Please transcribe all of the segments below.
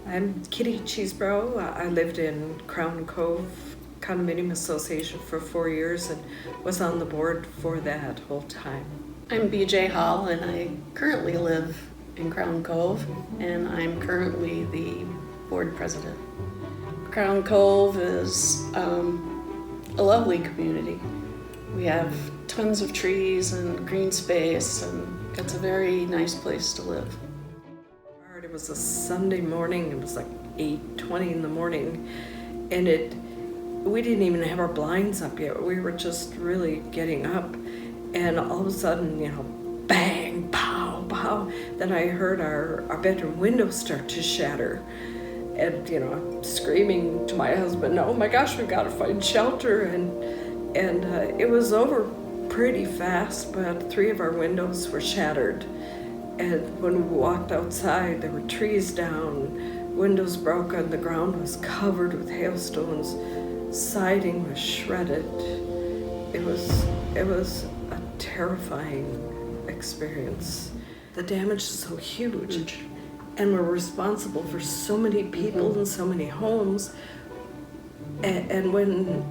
I'm Kitty Cheesebrow. I lived in Cove Condominium Association for 4 years and was on the board for that whole time. I'm BJ Hall, and I currently live in Crown Cove, and I'm currently the board president. Crown Cove is a lovely community. We have tons of trees and green space, and it's a very nice place to live. It was a Sunday morning. It was like 8:20 in the morning, and we didn't even have our blinds up yet. We were just really getting up, and all of a sudden, bang, pow, pow. Then I heard our bedroom window start to shatter, and I'm screaming to my husband, "Oh my gosh, we've got to find shelter!" And it was over pretty fast, but 3 of our windows were shattered. And when we walked outside, there were trees down, windows broken, the ground was covered with hailstones, siding was shredded. It was a terrifying experience. The damage is so huge, and we're responsible for so many people and so many homes. And when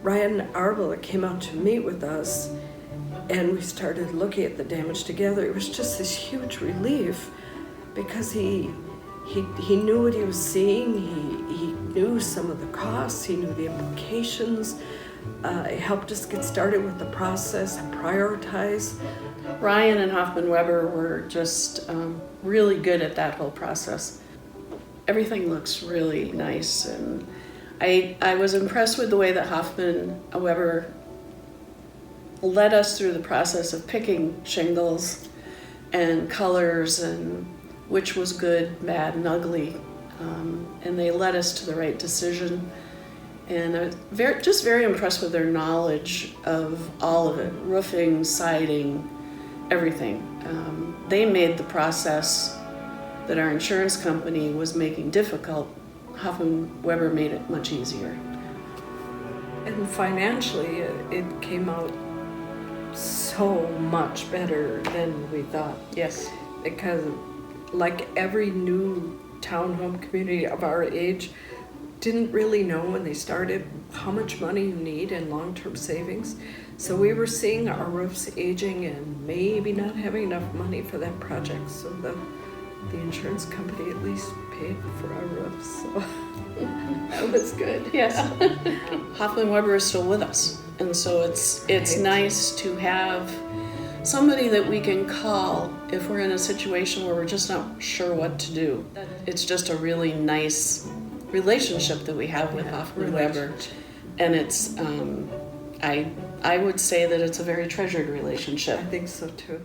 Ryan Arbella came out to meet with us, and we started looking at the damage together, it was just this huge relief, because he knew what he was seeing. He knew some of the costs. He knew the implications. It helped us get started with the process and prioritize. Ryan and Hoffman Weber were just really good at that whole process. Everything looks really nice, and I was impressed with the way that Hoffman Weber led us through the process of picking shingles and colors and which was good, bad, and ugly. And they led us to the right decision. And I was very impressed with their knowledge of all of it, roofing, siding, everything. They made the process that our insurance company was making difficult. Hoffman Weber made it much easier. And financially, it came out so much better than we thought. Yes. Because like every new townhome community of our age didn't really know when they started how much money you need in long-term savings. So we were seeing our roofs aging and maybe not having enough money for that project. So the insurance company at least paid for our roofs. So that was good. Yes. Hoffman Weber is still with us. And so it's nice to have somebody that we can call if we're in a situation where we're just not sure what to do. It's just a really nice relationship that we have with Hoffman Weber. And it's, I would say that it's a very treasured relationship. I think so too.